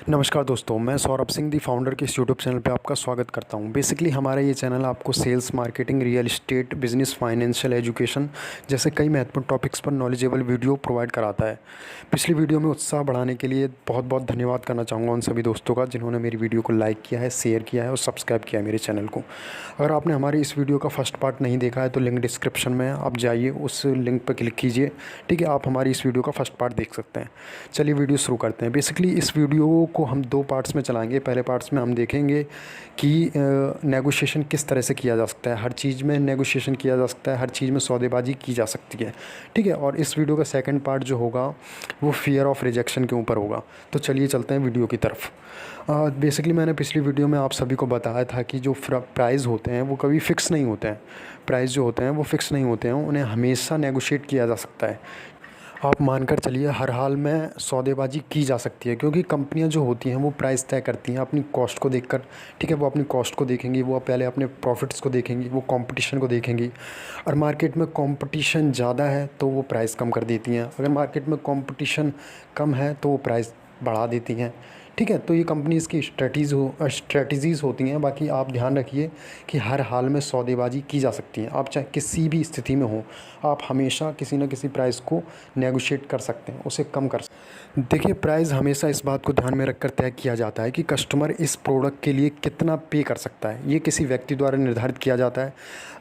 नमस्कार दोस्तों, मैं सौरभ सिंह दी फाउंडर के इस यूट्यूब चैनल पे आपका स्वागत करता हूं। बेसिकली हमारा ये चैनल आपको sales, marketing, real estate, business, financial, education जैसे कई महत्वपूर्ण टॉपिक्स पर नॉलेजेबल वीडियो प्रोवाइड कराता है। पिछली वीडियो में उत्साह बढ़ाने के लिए बहुत बहुत धन्यवाद करना चाहूँगा उन सभी दोस्तों का जिन्होंने मेरी वीडियो को लाइक किया है, शेयर किया है और सब्सक्राइब किया है मेरे चैनल को। अगर आपने हमारी इस वीडियो का फर्स्ट पार्ट नहीं देखा है तो लिंक डिस्क्रिप्शन में है, आप जाइए उस लिंक पर क्लिक कीजिए। ठीक है, आप हमारी इस वीडियो का फर्स्ट पार्ट देख सकते हैं। चलिए वीडियो शुरू करते हैं। बेसिकली इस वीडियो को हम दो पार्ट्स में चलाएंगे। पहले पार्ट्स में हम देखेंगे कि नेगोशिएशन किस तरह से किया जा सकता है। हर चीज़ में नेगोशिएशन किया जा सकता है, हर चीज़ में सौदेबाजी की जा सकती है। ठीक है, और इस वीडियो का सेकंड पार्ट जो होगा वो फियर ऑफ रिजेक्शन के ऊपर होगा। तो चलिए चलते हैं वीडियो की तरफ। बेसिकली मैंने पिछली वीडियो में आप सभी को बताया था कि जो प्राइस होते हैं वो कभी फ़िक्स नहीं होते हैं। प्राइस जो होते हैं वो फ़िक्स नहीं होते हैं, उन्हें हमेशा नेगोशिएट किया जा सकता है। आप मानकर चलिए हर हाल में सौदेबाजी की जा सकती है, क्योंकि कंपनियां जो होती हैं वो प्राइस तय करती हैं अपनी कॉस्ट को देखकर। ठीक है, वो अपनी कॉस्ट को देखेंगी, वो पहले अपने प्रॉफिट्स को देखेंगी, वो कंपटीशन को देखेंगी। और मार्केट में कंपटीशन ज़्यादा है तो वो प्राइस कम कर देती हैं, अगर मार्केट में कंपटीशन कम है तो वो प्राइस बढ़ा देती हैं। ठीक है, तो ये कंपनीज़ की स्ट्रेटजीज़ होती हैं। बाकी आप ध्यान रखिए कि हर हाल में सौदेबाजी की जा सकती है। आप चाहे किसी भी स्थिति में हो, आप हमेशा किसी न किसी प्राइस को नेगोशिएट कर सकते हैं, उसे कम कर सकते हैं। देखिए, प्राइस हमेशा इस बात को ध्यान में रखकर तय किया जाता है कि कस्टमर इस प्रोडक्ट के लिए कितना पे कर सकता है। ये किसी व्यक्ति द्वारा निर्धारित किया जाता है।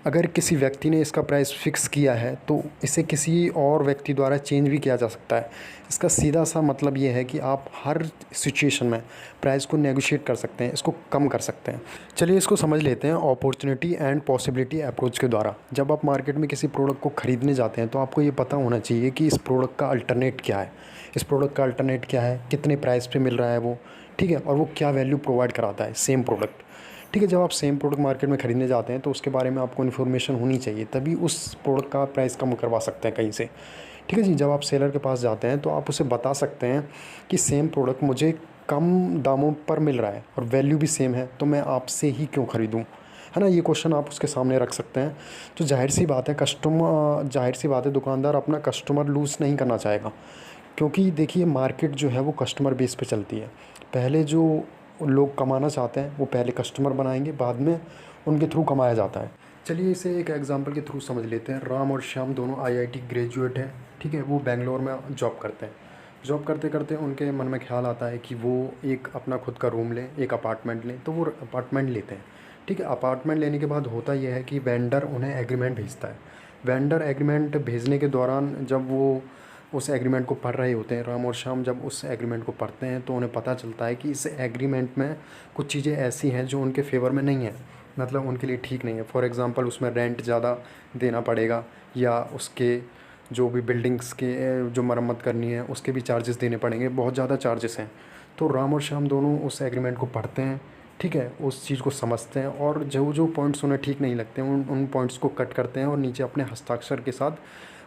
अगर किसी व्यक्ति ने इसका प्राइस फ़िक्स किया है तो इसे किसी और व्यक्ति द्वारा चेंज भी किया जा सकता है। इसका सीधा सा मतलब ये है कि आप हर सिचुएशन में प्राइस को नेगोशिएट कर सकते हैं, इसको कम कर सकते हैं। चलिए इसको समझ लेते हैं अपॉर्चुनिटी एंड पॉसिबिलिटी अप्रोच के द्वारा। जब आप मार्केट में किसी प्रोडक्ट को ख़रीदने जाते हैं तो आपको ये पता होना चाहिए कि इस प्रोडक्ट का अल्टरनेट क्या है, इस प्रोडक्ट का अल्टरनेट क्या है, कितने प्राइस पे मिल रहा है वो। ठीक है, और वो क्या वैल्यू प्रोवाइड कराता है सेम प्रोडक्ट। ठीक है, जब आप सेम प्रोडक्ट मार्केट में ख़रीदने जाते हैं तो उसके बारे में आपको इन्फॉर्मेशन होनी चाहिए, तभी उस प्रोडक्ट का प्राइस कम करवा सकते हैं कहीं से। ठीक है जी, जब आप सेलर के पास जाते हैं तो आप उसे बता सकते हैं कि सेम प्रोडक्ट मुझे कम दामों पर मिल रहा है और वैल्यू भी सेम है, तो मैं आपसे ही क्यों ख़रीदूँ, है ना। ये क्वेश्चन आप उसके सामने रख सकते हैं। तो जाहिर सी बात है दुकानदार अपना कस्टमर लूज़ नहीं करना चाहेगा, क्योंकि देखिए मार्केट जो है वो कस्टमर बेस पे चलती है। पहले जो लोग कमाना चाहते हैं वो पहले कस्टमर बनाएंगे, बाद में उनके थ्रू कमाया जाता है। चलिए इसे एक एग्जांपल के थ्रू समझ लेते हैं। राम और श्याम दोनों आईआईटी ग्रेजुएट हैं। ठीक है, वो बेंगलोर में जॉब करते हैं। जॉब करते करते उनके मन में ख्याल आता है कि वो एक अपना खुद का रूम लें, एक अपार्टमेंट लें। तो वो अपार्टमेंट लेते हैं। ठीक है, अपार्टमेंट लेने के बाद होता यह है कि वेंडर उन्हें एग्रीमेंट भेजता है। वेंडर एग्रीमेंट भेजने के दौरान जब वो उस एग्रीमेंट को पढ़ रहे होते हैं, राम और श्याम जब उस एग्रीमेंट को पढ़ते हैं तो उन्हें पता चलता है कि इस एग्रीमेंट में कुछ चीज़ें ऐसी हैं जो उनके फेवर में नहीं है, मतलब उनके लिए ठीक नहीं है। फॉर एग्ज़ाम्पल उसमें रेंट ज़्यादा देना पड़ेगा, या उसके जो भी बिल्डिंग्स के जो मरम्मत करनी है उसके भी चार्जेस देने पड़ेंगे, बहुत ज़्यादा चार्जेस हैं। तो राम और श्याम दोनों उस एग्रीमेंट को पढ़ते हैं। ठीक है, उस चीज़ को समझते हैं और जो जो पॉइंट्स उन्हें ठीक नहीं लगते हैं उन पॉइंट्स को कट करते हैं और नीचे अपने हस्ताक्षर के साथ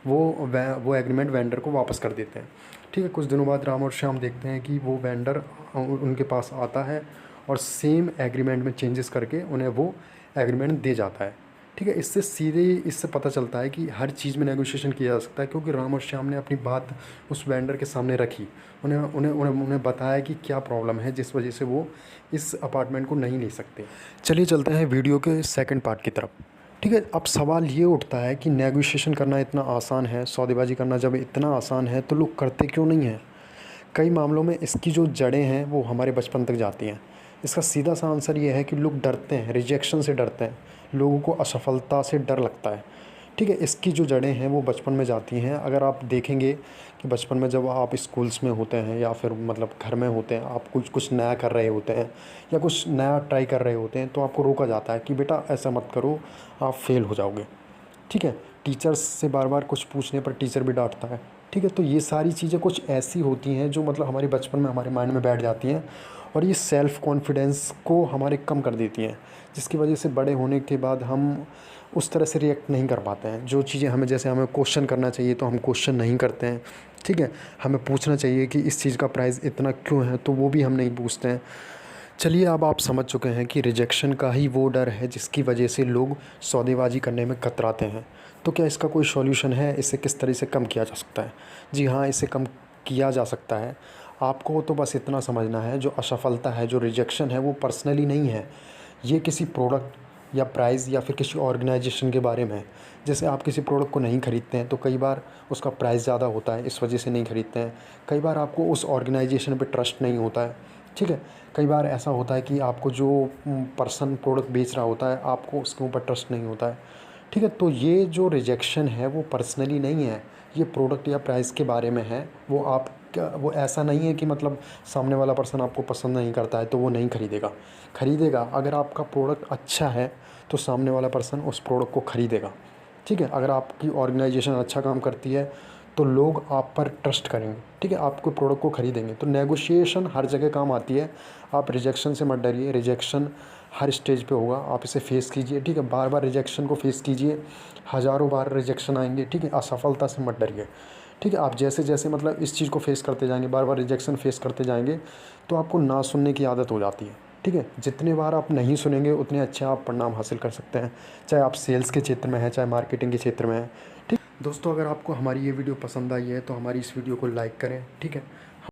वो एग्रीमेंट वेंडर को वापस कर देते हैं। ठीक है, कुछ दिनों बाद राम और श्याम देखते हैं कि वो वेंडर उनके पास आता है और सेम एग्रीमेंट में चेंजेस करके उन्हें वो एग्रीमेंट दे जाता है। ठीक है, इससे पता चलता है कि हर चीज़ में नेगोशिएशन किया जा सकता है, क्योंकि राम और श्याम ने अपनी बात उस वेंडर के सामने रखी। उन्हें बताया कि क्या प्रॉब्लम है जिस वजह से वो इस अपार्टमेंट को नहीं ले सकते। चलिए चलते हैं वीडियो के सेकंड पार्ट की तरफ। ठीक है, अब सवाल ये उठता है कि नेगोशिएशन करना इतना आसान है, सौदेबाजी करना जब इतना आसान है तो लोग करते क्यों नहीं हैं। कई मामलों में इसकी जो जड़ें हैं वो हमारे बचपन तक जाती हैं। इसका सीधा सा आंसर ये है कि लोग डरते हैं, रिजेक्शन से डरते हैं, लोगों को असफलता से डर लगता है। ठीक है, इसकी जो जड़ें हैं वो बचपन में जाती हैं। अगर आप देखेंगे कि बचपन में जब आप स्कूल्स में होते हैं या फिर मतलब घर में होते हैं, आप कुछ नया कर रहे होते हैं या कुछ नया ट्राई कर रहे होते हैं, तो आपको रोका जाता है कि बेटा ऐसा मत करो, आप फेल हो जाओगे। ठीक है, टीचर्स से बार बार कुछ पूछने पर टीचर भी डांटता है। ठीक है, तो ये सारी चीज़ें कुछ ऐसी होती हैं जो मतलब हमारे बचपन में हमारे माइंड में बैठ जाती हैं और ये सेल्फ़ कॉन्फिडेंस को हमारे कम कर देती हैं, जिसकी वजह से बड़े होने के बाद हम उस तरह से रिएक्ट नहीं कर पाते हैं। जो चीज़ें हमें क्वेश्चन करना चाहिए तो हम क्वेश्चन नहीं करते हैं। ठीक है, हमें पूछना चाहिए कि इस चीज़ का प्राइस इतना क्यों है, तो वो भी हम नहीं पूछते हैं। चलिए अब आप समझ चुके हैं कि रिजेक्शन का ही वो डर है जिसकी वजह से लोग सौदेबाजी करने में कतराते हैं। तो क्या इसका कोई सॉल्यूशन है, इसे किस तरह से कम किया जा सकता है? जी हाँ, इसे कम किया जा सकता है। आपको तो बस इतना समझना है, जो असफलता है, जो रिजेक्शन है, वो पर्सनली नहीं है, ये किसी प्रोडक्ट या प्राइस या फिर किसी ऑर्गेनाइजेशन के बारे में है। जैसे आप किसी प्रोडक्ट को नहीं खरीदते हैं तो कई बार उसका प्राइस ज़्यादा होता है, इस वजह से नहीं खरीदते हैं। कई बार आपको उस ऑर्गेनाइजेशन पे ट्रस्ट नहीं होता है, ठीक है। कई बार ऐसा होता है कि आपको जो पर्सन प्रोडक्ट बेच रहा होता है, आपको उसके ऊपर ट्रस्ट नहीं होता है, ठीक है। तो ये जो रिजेक्शन है वो पर्सनली नहीं है, ये प्रोडक्ट या प्राइस के बारे में है। वो ऐसा नहीं है कि मतलब सामने वाला पर्सन आपको पसंद नहीं करता है तो वो नहीं खरीदेगा। खरीदेगा, अगर आपका प्रोडक्ट अच्छा है तो सामने वाला पर्सन उस प्रोडक्ट को खरीदेगा, ठीक है। अगर आपकी ऑर्गेनाइजेशन अच्छा काम करती है तो लोग आप पर ट्रस्ट करेंगे, ठीक है, आपके प्रोडक्ट को खरीदेंगे। तो नेगोशिएशन हर जगह काम आती है। आप रिजेक्शन से मत डरिए, रिजेक्शन हर स्टेज पे होगा, आप इसे फेस कीजिए, ठीक है। बार बार रिजेक्शन को फेस कीजिए, हज़ारों बार रिजेक्शन आएंगे, ठीक है। असफलता से मत डरिए, ठीक है। आप जैसे जैसे मतलब इस चीज़ को फेस करते जाएंगे, बार बार रिजेक्शन फेस करते जाएंगे, तो आपको ना सुनने की आदत हो जाती है, ठीक है। जितने बार आप नहीं सुनेंगे उतने अच्छे आप परिणाम हासिल कर सकते हैं, चाहे आप सेल्स के क्षेत्र में हैं, चाहे मार्केटिंग के क्षेत्र में हैं, ठीक। दोस्तों, अगर आपको हमारी ये वीडियो पसंद आई है तो हमारी इस वीडियो को लाइक करें, ठीक है।